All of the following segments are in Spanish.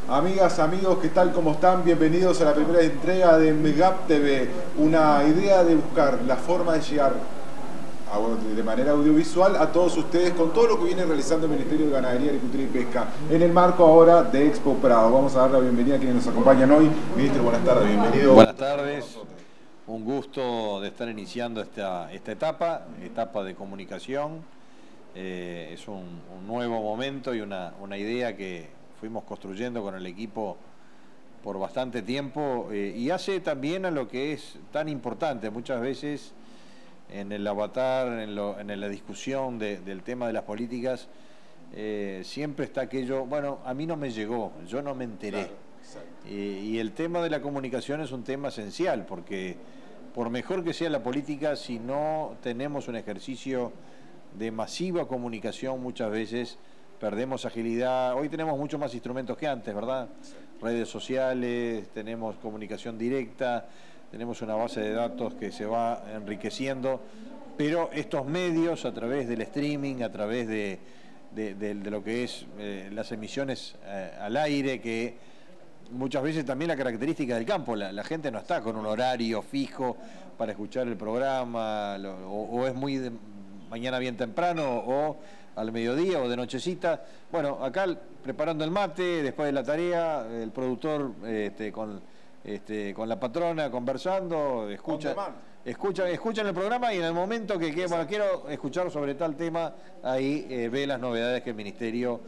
Amigas, amigos, ¿qué tal? ¿Cómo están? Bienvenidos a la primera entrega de Megap TV. Una idea de buscar la forma de llegar de manera audiovisual a todos ustedes con todo lo que viene realizando el Ministerio de Ganadería, Agricultura y Pesca en el marco ahora de Expo Prado. Vamos a dar la bienvenida a quienes nos acompañan hoy. Ministro, buenas tardes, bienvenido. Buenas tardes, un gusto de estar iniciando esta etapa de comunicación. Es un nuevo momento y una idea que fuimos construyendo con el equipo por bastante tiempo y hace también a lo que es tan importante muchas veces en el avatar, en la discusión del tema de las políticas, siempre está aquello, bueno, a mí no me llegó, yo no me enteré. Claro, y el tema de la comunicación es un tema esencial, porque por mejor que sea la política, si no tenemos un ejercicio de masiva comunicación, muchas veces perdemos agilidad. Hoy tenemos muchos más instrumentos que antes, ¿verdad? Redes sociales, tenemos comunicación directa, tenemos una base de datos que se va enriqueciendo, pero estos medios, a través del streaming, a través de lo que es las emisiones al aire, que muchas veces también la característica del campo, la gente no está con un horario fijo para escuchar el programa, o es muy mañana bien temprano, o al mediodía o de nochecita. Bueno, acá preparando el mate, después de la tarea, el productor con la patrona conversando, escuchan el programa y en el momento que bueno, quiero escuchar sobre tal tema, ahí ve las novedades que el Ministerio,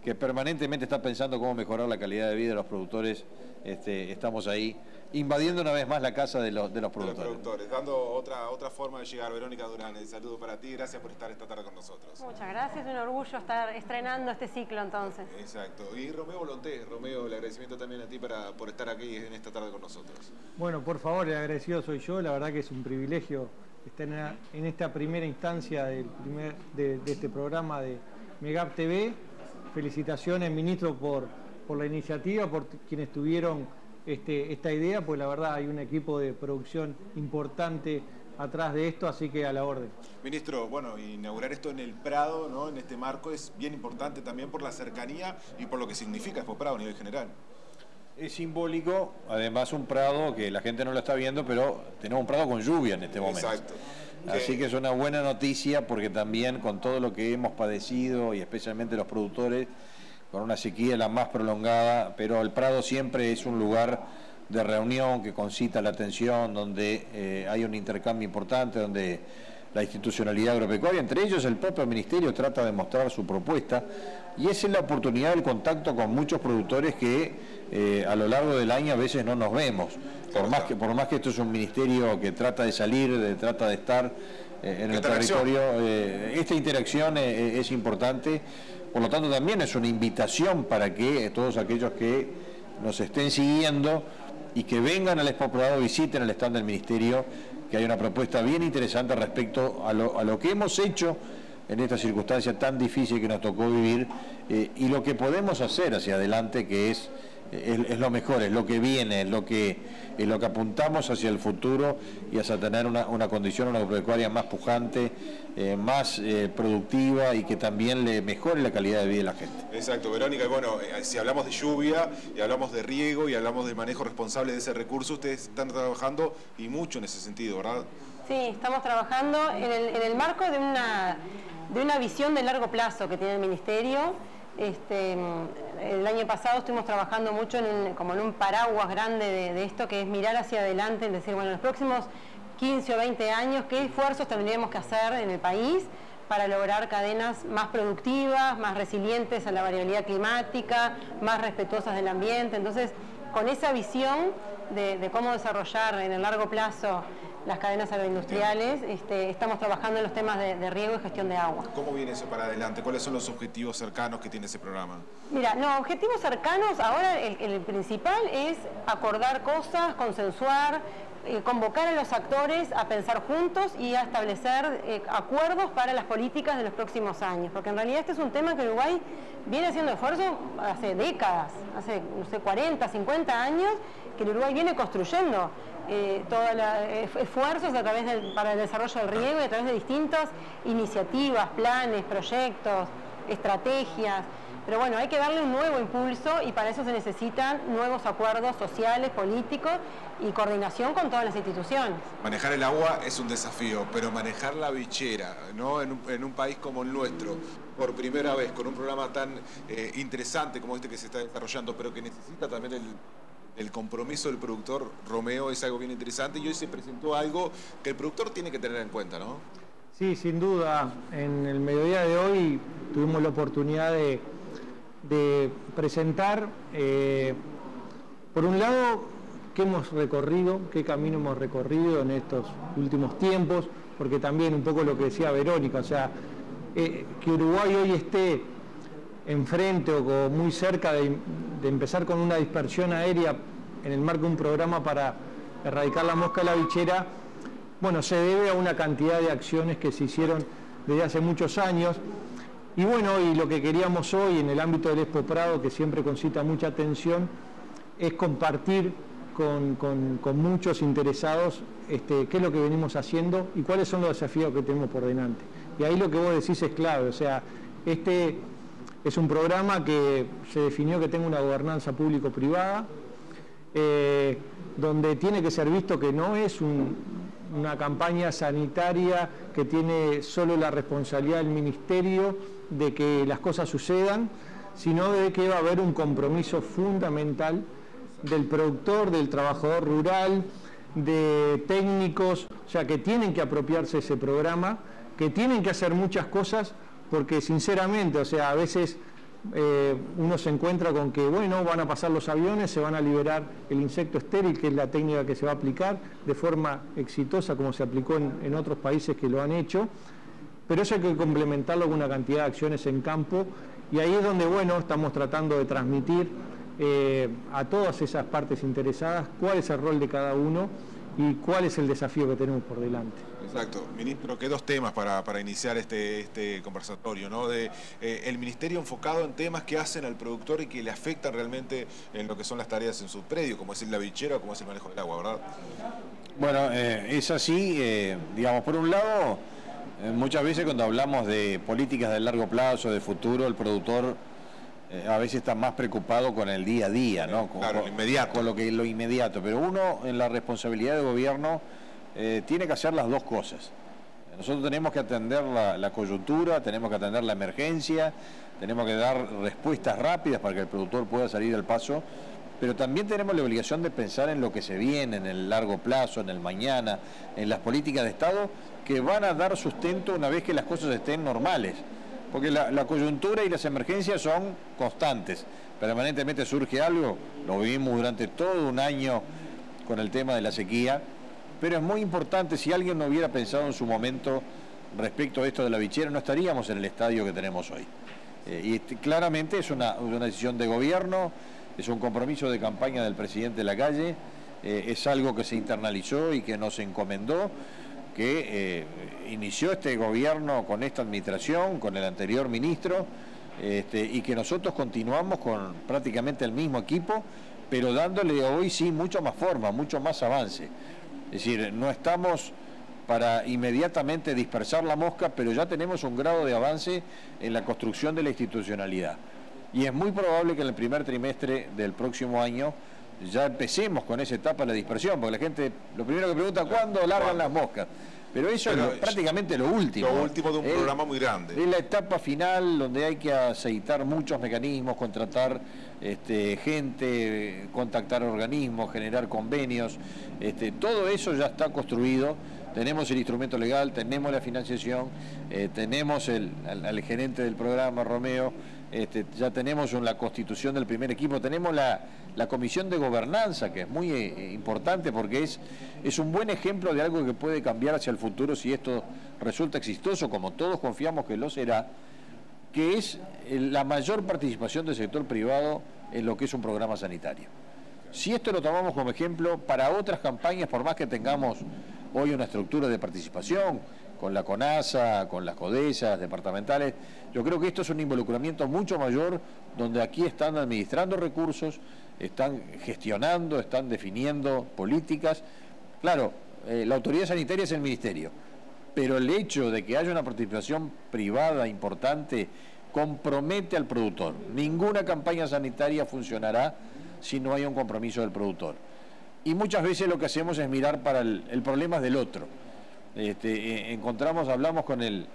que permanentemente está pensando cómo mejorar la calidad de vida de los productores, estamos ahí invadiendo una vez más la casa de los productores. Dando otra forma de llegar. Verónica Durán, el saludo para ti, gracias por estar esta tarde con nosotros. Muchas gracias, un orgullo estar estrenando este ciclo entonces. Exacto. Y Romeo Volonté, Romeo, el agradecimiento también a ti por estar aquí en esta tarde con nosotros. Bueno, por favor, el agradecido soy yo, la verdad que es un privilegio estar en esta primera instancia de este programa de Megap TV. Felicitaciones, ministro, por la iniciativa, por quienes tuvieron esta idea, pues la verdad hay un equipo de producción importante atrás de esto, así que a la orden. Ministro, bueno, inaugurar esto en el Prado, ¿no? En este marco es bien importante también por la cercanía y por lo que significa Expo Prado a nivel general. Es simbólico, además un Prado que la gente no lo está viendo, pero tenemos un Prado con lluvia en este momento. Exacto. Así que es una buena noticia, porque también con todo lo que hemos padecido y especialmente los productores, con una sequía la más prolongada, pero el Prado siempre es un lugar de reunión que concita la atención, donde hay un intercambio importante, donde la institucionalidad agropecuaria, entre ellos el propio Ministerio, trata de mostrar su propuesta, y esa es la oportunidad del contacto con muchos productores que a lo largo del año a veces no nos vemos, por más que esto es un ministerio que trata de salir, trata de estar en el territorio, esta interacción es importante. Por lo tanto, también es una invitación para que todos aquellos que nos estén siguiendo y que vengan al Expo Prado, visiten el stand del Ministerio, que hay una propuesta bien interesante respecto a lo que hemos hecho en esta circunstancia tan difícil que nos tocó vivir, y lo que podemos hacer hacia adelante, que es lo mejor, es lo que viene, es lo que apuntamos hacia el futuro, y hacia tener una condición agropecuaria más pujante, más productiva, y que también le mejore la calidad de vida de la gente. Exacto, Verónica. Bueno, si hablamos de lluvia, y hablamos de riego, y hablamos de manejo responsable de ese recurso, ustedes están trabajando y mucho en ese sentido, ¿verdad? Sí, estamos trabajando en el marco de una visión de largo plazo que tiene el Ministerio. El año pasado estuvimos trabajando mucho como en un paraguas grande de esto, que es mirar hacia adelante, es decir, bueno, en los próximos 15 o 20 años, ¿qué esfuerzos tendríamos que hacer en el país para lograr cadenas más productivas, más resilientes a la variabilidad climática, más respetuosas del ambiente? Entonces, con esa visión de cómo desarrollar en el largo plazo las cadenas agroindustriales, estamos trabajando en los temas de riego y gestión de agua. ¿Cómo viene eso para adelante? ¿Cuáles son los objetivos cercanos que tiene ese programa? Mira, no, objetivos cercanos, ahora el principal es acordar cosas, consensuar, convocar a los actores a pensar juntos y a establecer acuerdos para las políticas de los próximos años, porque en realidad este es un tema que Uruguay viene haciendo esfuerzo hace décadas, hace, no sé, 40, 50 años, que el Uruguay viene construyendo todos esfuerzos a través para el desarrollo del riego y a través de distintas iniciativas, planes, proyectos, estrategias. Pero bueno, hay que darle un nuevo impulso y para eso se necesitan nuevos acuerdos sociales, políticos y coordinación con todas las instituciones. Manejar el agua es un desafío, pero manejar la bichera, ¿no? En un país como el nuestro, por primera vez, con un programa tan interesante como este que se está desarrollando, pero que necesita también el compromiso del productor, Romeo, es algo bien interesante y hoy se presentó algo que el productor tiene que tener en cuenta, ¿no? Sí, sin duda. En el mediodía de hoy tuvimos la oportunidad de presentar, por un lado, qué hemos recorrido, qué camino hemos recorrido en estos últimos tiempos, porque también un poco lo que decía Verónica, o sea, que Uruguay hoy esté enfrente o muy cerca de empezar con una dispersión aérea en el marco de un programa para erradicar la mosca de la bichera, bueno, se debe a una cantidad de acciones que se hicieron desde hace muchos años. Y bueno, y lo que queríamos hoy en el ámbito del Expo Prado, que siempre concita mucha atención, es compartir con muchos interesados qué es lo que venimos haciendo y cuáles son los desafíos que tenemos por delante. Y ahí lo que vos decís es clave, o sea, este es un programa que se definió que tenga una gobernanza público-privada, donde tiene que ser visto que no es una campaña sanitaria que tiene solo la responsabilidad del Ministerio de que las cosas sucedan, sino de que va a haber un compromiso fundamental del productor, del trabajador rural, de técnicos, o sea, que tienen que apropiarse de ese programa, que tienen que hacer muchas cosas, porque sinceramente, o sea, a veces uno se encuentra con que, bueno, van a pasar los aviones, se van a liberar el insecto estéril, que es la técnica que se va a aplicar de forma exitosa, como se aplicó en otros países que lo han hecho, pero eso hay que complementarlo con una cantidad de acciones en campo, y ahí es donde, bueno, estamos tratando de transmitir a todas esas partes interesadas cuál es el rol de cada uno y cuál es el desafío que tenemos por delante. Exacto. Ministro, ¿qué dos temas para iniciar este conversatorio, ¿no? El Ministerio enfocado en temas que hacen al productor y que le afectan realmente en lo que son las tareas en su predio, como es la bichera o como es el manejo del agua, ¿verdad? Bueno, es así, digamos, por un lado, muchas veces cuando hablamos de políticas de largo plazo, de futuro, el productor a veces está más preocupado con el día a día, ¿no? Claro, lo inmediato. Con lo inmediato, pero uno en la responsabilidad de gobierno tiene que hacer las dos cosas. Nosotros tenemos que atender la coyuntura, tenemos que atender la emergencia, tenemos que dar respuestas rápidas para que el productor pueda salir del paso, pero también tenemos la obligación de pensar en lo que se viene, en el largo plazo, en el mañana, en las políticas de Estado que van a dar sustento una vez que las cosas estén normales. Porque la coyuntura y las emergencias son constantes, permanentemente surge algo, lo vivimos durante todo un año con el tema de la sequía, pero es muy importante, si alguien no hubiera pensado en su momento respecto a esto de la bichera, no estaríamos en el estadio que tenemos hoy. Y claramente es una decisión de gobierno, es un compromiso de campaña del presidente Lacalle, es algo que se internalizó y que nos encomendó, que inició este gobierno con esta administración, con el anterior ministro, y que nosotros continuamos con prácticamente el mismo equipo, pero dándole hoy sí mucho más forma, mucho más avance. Es decir, no estamos para inmediatamente dispersar la mosca, pero ya tenemos un grado de avance en la construcción de la institucionalidad. Y es muy probable que en el primer trimestre del próximo año ya empecemos con esa etapa de la dispersión, porque la gente lo primero que pregunta, ¿cuándo largan las moscas? Pero eso es prácticamente lo último. Lo último de un programa muy grande. Es la etapa final donde hay que aceitar muchos mecanismos, contratar gente, contactar organismos, generar convenios. Todo eso ya está construido. Tenemos el instrumento legal, tenemos la financiación, tenemos al gerente del programa, Romeo, ya tenemos la constitución del primer equipo, tenemos la comisión de gobernanza, que es muy importante porque es un buen ejemplo de algo que puede cambiar hacia el futuro si esto resulta exitoso, como todos confiamos que lo será, que es la mayor participación del sector privado en lo que es un programa sanitario. Si esto lo tomamos como ejemplo para otras campañas, por más que tengamos hoy una estructura de participación, con la CONASA, con las CODESAS departamentales, yo creo que esto es un involucramiento mucho mayor, donde aquí están administrando recursos, están gestionando, están definiendo políticas, Claro, la autoridad sanitaria es el ministerio, pero el hecho de que haya una participación privada importante compromete al productor. Ninguna campaña sanitaria funcionará si no hay un compromiso del productor. Y muchas veces lo que hacemos es mirar para el problema del otro. Hablamos con el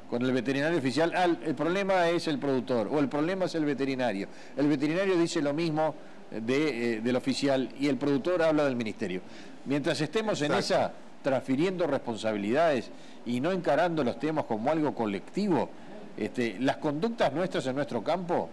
veterinario oficial, el problema es el productor o el problema es el veterinario. El veterinario dice lo mismo del oficial y el productor habla del ministerio. Mientras estemos en esa, transfiriendo responsabilidades y no encarando los temas como algo colectivo, las conductas nuestras en nuestro campo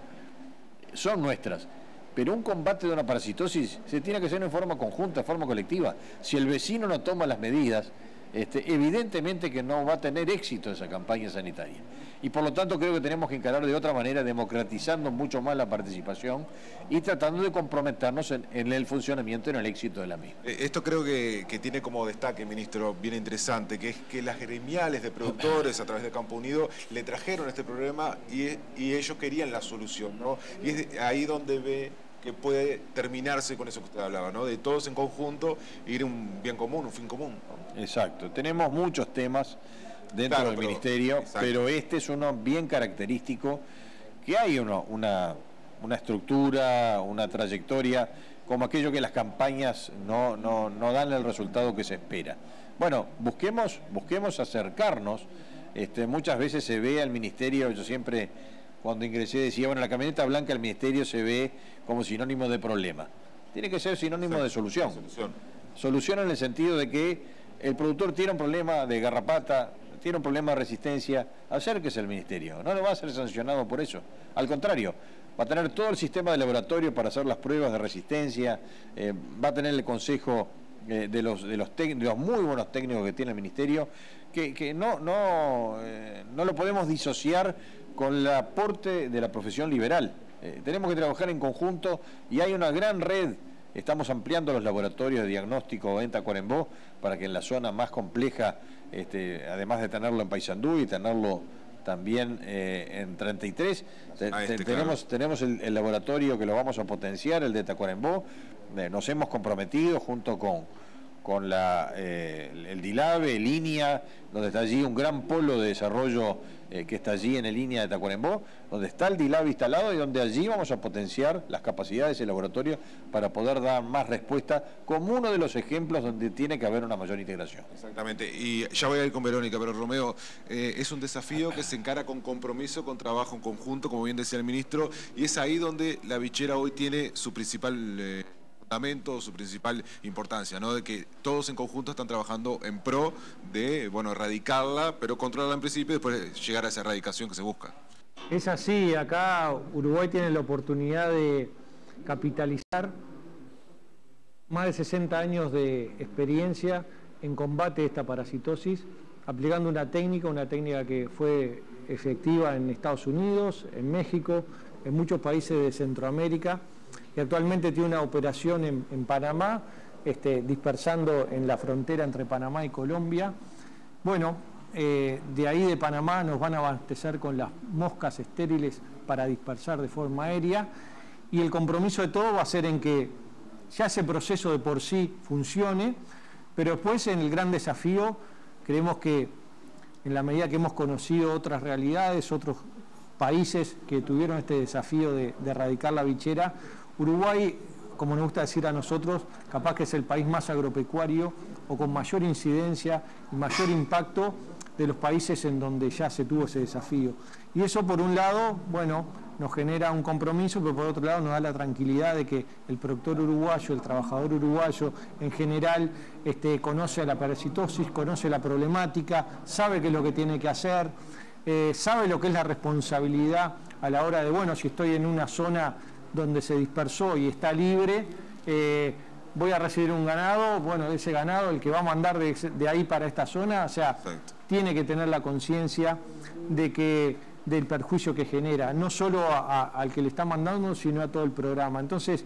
son nuestras. Pero un combate de una parasitosis se tiene que hacer en forma conjunta, en forma colectiva. Si el vecino no toma las medidas, evidentemente que no va a tener éxito esa campaña sanitaria. Y por lo tanto creo que tenemos que encarar de otra manera, democratizando mucho más la participación y tratando de comprometernos en el funcionamiento, en el éxito de la misma. Esto creo que tiene como destaque, ministro, bien interesante, que es que las gremiales de productores a través de Campo Unido le trajeron este problema y ellos querían la solución, ¿no? Y es ahí donde ve que puede terminarse con eso que usted hablaba, ¿no? De todos en conjunto ir a un bien común, un fin común, ¿no? Exacto. Tenemos muchos temas dentro del ministerio, pero este es uno bien característico, que hay una estructura, una trayectoria, como aquello que las campañas no dan el resultado que se espera. Bueno, busquemos acercarnos. Muchas veces se ve al ministerio, yo siempre cuando ingresé decía, bueno, la camioneta blanca del ministerio se ve como sinónimo de problema. Tiene que ser sinónimo de solución. Solución en el sentido de que el productor tiene un problema de garrapata, tiene un problema de resistencia, acérquese al ministerio. No le va a ser sancionado por eso. Al contrario, va a tener todo el sistema de laboratorio para hacer las pruebas de resistencia, va a tener el consejo de los muy buenos técnicos que tiene el ministerio, que no lo podemos disociar con el aporte de la profesión liberal. Tenemos que trabajar en conjunto y hay una gran red. Estamos ampliando los laboratorios de diagnóstico en Tacuarembó para que en la zona más compleja, además de tenerlo en Paysandú y tenerlo también en 33, tenemos el laboratorio que lo vamos a potenciar, el de Tacuarembó. Nos hemos comprometido junto con el DILABE, Línea, donde está allí un gran polo de desarrollo que está allí en el Línea de Tacuarembó, donde está el DILABE instalado y donde allí vamos a potenciar las capacidades del laboratorio para poder dar más respuesta, como uno de los ejemplos donde tiene que haber una mayor integración. Exactamente, y ya voy a ir con Verónica, pero Romeo, es un desafío que se encara con compromiso, con trabajo en conjunto, como bien decía el ministro, y es ahí donde la bichera hoy tiene su principal fundamento, su principal importancia, ¿no? De que todos en conjunto están trabajando en pro de, bueno, erradicarla, pero controlarla en principio y después llegar a esa erradicación que se busca. Es así, acá Uruguay tiene la oportunidad de capitalizar más de 60 años de experiencia en combate de esta parasitosis, aplicando una técnica que fue efectiva en Estados Unidos, en México, en muchos países de Centroamérica, que actualmente tiene una operación en Panamá, dispersando en la frontera entre Panamá y Colombia. Bueno, de ahí de Panamá nos van a abastecer con las moscas estériles para dispersar de forma aérea, y el compromiso de todo va a ser en que ya ese proceso de por sí funcione, pero después en el gran desafío creemos que en la medida que hemos conocido otras realidades, otros países que tuvieron este desafío de erradicar la bichera, Uruguay, como nos gusta decir a nosotros, capaz que es el país más agropecuario o con mayor incidencia y mayor impacto de los países en donde ya se tuvo ese desafío. Y eso, por un lado, bueno, nos genera un compromiso, pero por otro lado nos da la tranquilidad de que el productor uruguayo, el trabajador uruguayo en general, conoce la parasitosis, conoce la problemática, sabe qué es lo que tiene que hacer, sabe lo que es la responsabilidad a la hora de, bueno, si estoy en una zona donde se dispersó y está libre, voy a recibir un ganado, bueno, ese ganado, el que va a mandar de ahí para esta zona, o sea, tiene que tener la conciencia del perjuicio que genera, no solo al que le está mandando, sino a todo el programa. Entonces,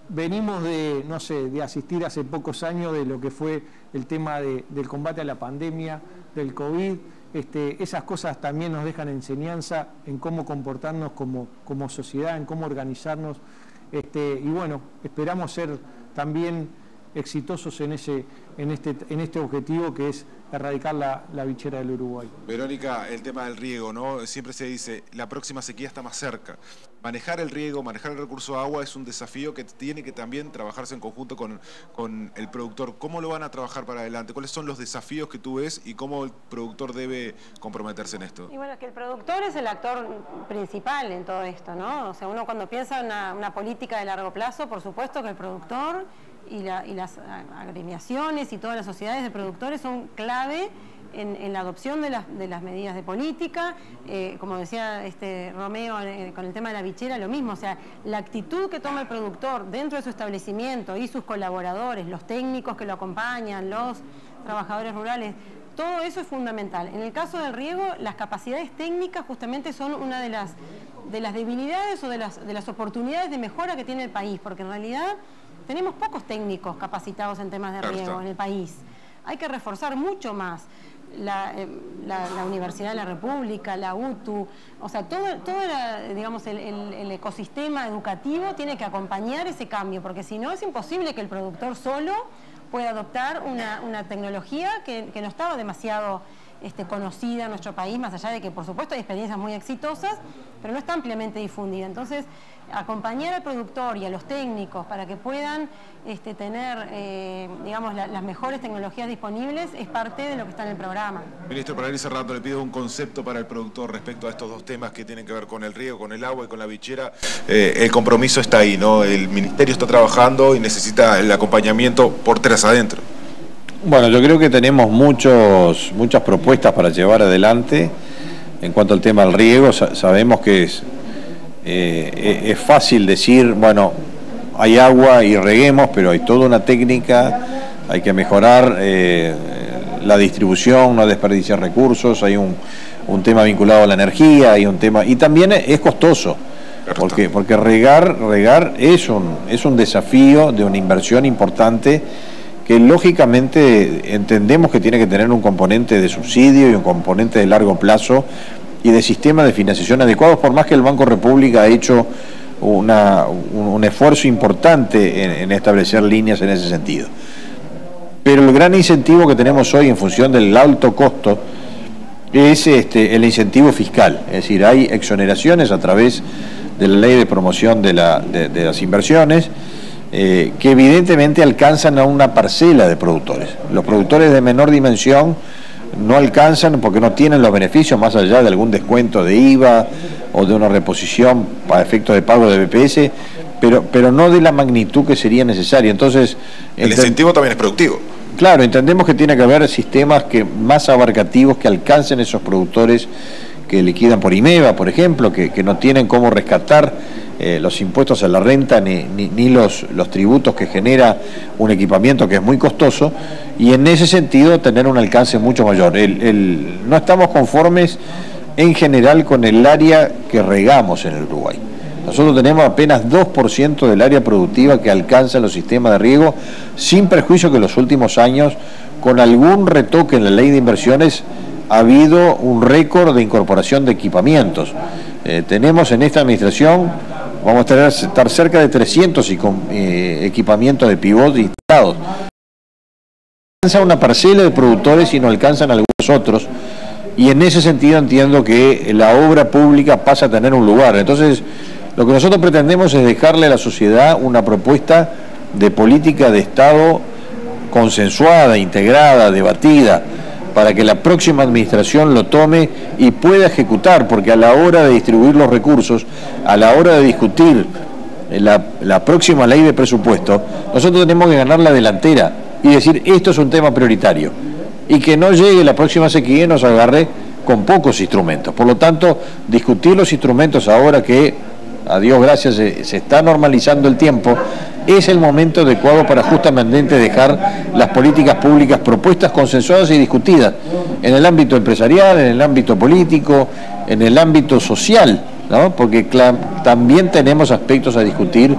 venimos de asistir hace pocos años de lo que fue el tema del combate a la pandemia, del COVID. Esas cosas también nos dejan enseñanza en cómo comportarnos como sociedad, en cómo organizarnos, y bueno, esperamos ser también exitosos en este objetivo que es erradicar la bichera del Uruguay. Verónica, el tema del riego, ¿no? Siempre se dice, la próxima sequía está más cerca. Manejar el riego, manejar el recurso de agua es un desafío que tiene que también trabajarse en conjunto con el productor. ¿Cómo lo van a trabajar para adelante? ¿Cuáles son los desafíos que tú ves y cómo el productor debe comprometerse en esto? Y bueno, es que el productor es el actor principal en todo esto, ¿no? O sea, uno cuando piensa en una política de largo plazo, por supuesto que el productor y las agremiaciones y todas las sociedades de productores son clave en la adopción de las medidas de política. Como decía Romeo con el tema de la bichera, lo mismo, o sea, la actitud que toma el productor dentro de su establecimiento y sus colaboradores, los técnicos que lo acompañan, los trabajadores rurales, todo eso es fundamental. En el caso del riego, las capacidades técnicas justamente son una de las debilidades o de las oportunidades de mejora que tiene el país, porque en realidad tenemos pocos técnicos capacitados en temas de riego en el país. Hay que reforzar mucho más la Universidad de la República, la UTU, o sea, todo digamos, el ecosistema educativo tiene que acompañar ese cambio, porque si no es imposible que el productor solo pueda adoptar una tecnología que no estaba demasiado conocida en nuestro país, más allá de que por supuesto hay experiencias muy exitosas, pero no está ampliamente difundida. Entonces, acompañar al productor y a los técnicos para que puedan tener, digamos, las mejores tecnologías disponibles es parte de lo que está en el programa. Ministro, para ir cerrando, le pido un concepto para el productor respecto a estos dos temas que tienen que ver con el riego, con el agua y con la bichera. El compromiso está ahí, ¿no? El ministerio está trabajando y necesita el acompañamiento por tras adentro. Bueno, yo creo que tenemos muchas propuestas para llevar adelante. En cuanto al tema del riego, sabemos que es fácil decir, bueno, hay agua y reguemos, pero hay toda una técnica, hay que mejorar la distribución, no desperdiciar recursos, hay un tema vinculado a la energía, hay un tema, y también es costoso, porque regar es un desafío de una inversión importante que lógicamente entendemos que tiene que tener un componente de subsidio y un componente de largo plazo y de sistemas de financiación adecuados, por más que el Banco República ha hecho un esfuerzo importante en establecer líneas en ese sentido. Pero el gran incentivo que tenemos hoy en función del alto costo es el incentivo fiscal, es decir, hay exoneraciones a través de la ley de promoción de las inversiones, que evidentemente alcanzan a una parcela de productores. Los productores de menor dimensión no alcanzan porque no tienen los beneficios más allá de algún descuento de IVA o de una reposición para efectos de pago de BPS, pero no de la magnitud que sería necesaria. Entonces, el incentivo también es productivo. Claro, entendemos que tiene que haber sistemas más abarcativos que alcancen esos productores que liquidan por IMEVA, por ejemplo, que no tienen cómo rescatar los impuestos a la renta ni los tributos que genera un equipamiento que es muy costoso, y en ese sentido tener un alcance mucho mayor. No estamos conformes en general con el área que regamos en el Uruguay. Nosotros tenemos apenas 2% del área productiva que alcanza los sistemas de riego, sin perjuicio que en los últimos años, con algún retoque en la ley de inversiones, ha habido un récord de incorporación de equipamientos. Tenemos en esta administración, vamos a estar cerca de 300 equipamientos de pivot instalados. Alcanza una parcela de productores y no alcanzan algunos otros, y en ese sentido entiendo que la obra pública pasa a tener un lugar. Entonces, lo que nosotros pretendemos es dejarle a la sociedad una propuesta de política de Estado consensuada, integrada, debatida, para que la próxima administración lo tome y pueda ejecutar, porque a la hora de distribuir los recursos, a la hora de discutir la próxima ley de presupuesto, nosotros tenemos que ganar la delantera y decir, esto es un tema prioritario, y que no llegue la próxima sequía y nos agarre con pocos instrumentos. Por lo tanto, discutir los instrumentos ahora que, a Dios gracias, se está normalizando el tiempo, es el momento adecuado para justamente dejar las políticas públicas propuestas, consensuadas y discutidas en el ámbito empresarial, en el ámbito político, en el ámbito social, ¿no? Porque también tenemos aspectos a discutir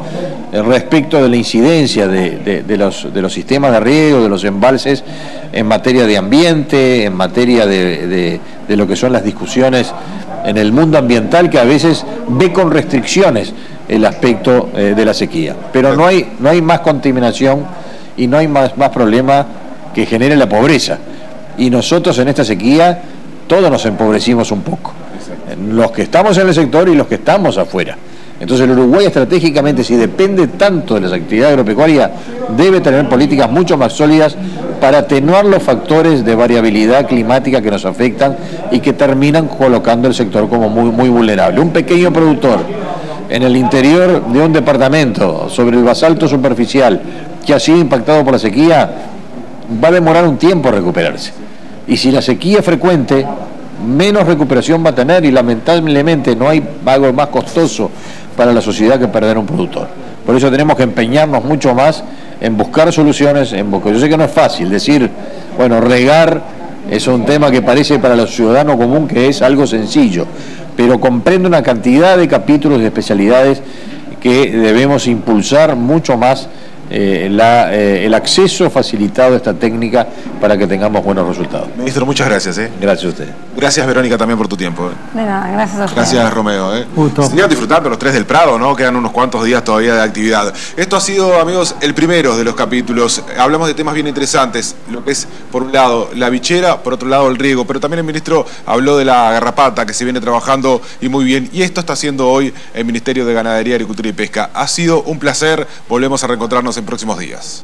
respecto de la incidencia de los sistemas de riego, de los embalses en materia de ambiente, en materia de lo que son las discusiones en el mundo ambiental, que a veces ve con restricciones el aspecto de la sequía. Pero no hay más contaminación y no hay más problema que genere la pobreza. Y nosotros en esta sequía todos nos empobrecimos un poco, los que estamos en el sector y los que estamos afuera. Entonces el Uruguay estratégicamente, si depende tanto de las actividades agropecuarias, debe tener políticas mucho más sólidas para atenuar los factores de variabilidad climática que nos afectan y que terminan colocando el sector como muy vulnerable. Un pequeño productor en el interior de un departamento, sobre el basalto superficial, que ha sido impactado por la sequía, va a demorar un tiempo recuperarse. Y si la sequía es frecuente, menos recuperación va a tener, y lamentablemente no hay algo más costoso para la sociedad que perder un productor. Por eso tenemos que empeñarnos mucho más en buscar soluciones, yo sé que no es fácil decir, bueno, regar es un tema que parece para el ciudadano común que es algo sencillo, pero comprende una cantidad de capítulos y especialidades que debemos impulsar mucho más el acceso facilitado a esta técnica para que tengamos buenos resultados. Ministro, muchas gracias. Gracias a usted. Gracias, Verónica, también por tu tiempo. De nada, gracias a usted. Gracias, Romeo. Sigan disfrutando los 3 del Prado, ¿no? Quedan unos cuantos días todavía de actividad. Esto ha sido, amigos, el primero de los capítulos. Hablamos de temas bien interesantes, lo que es, por un lado, la bichera, por otro lado, el riego, pero también el ministro habló de la garrapata, que se viene trabajando y muy bien, y esto está haciendo hoy el Ministerio de Ganadería, Agricultura y Pesca. Ha sido un placer, volvemos a reencontrarnos en próximos días.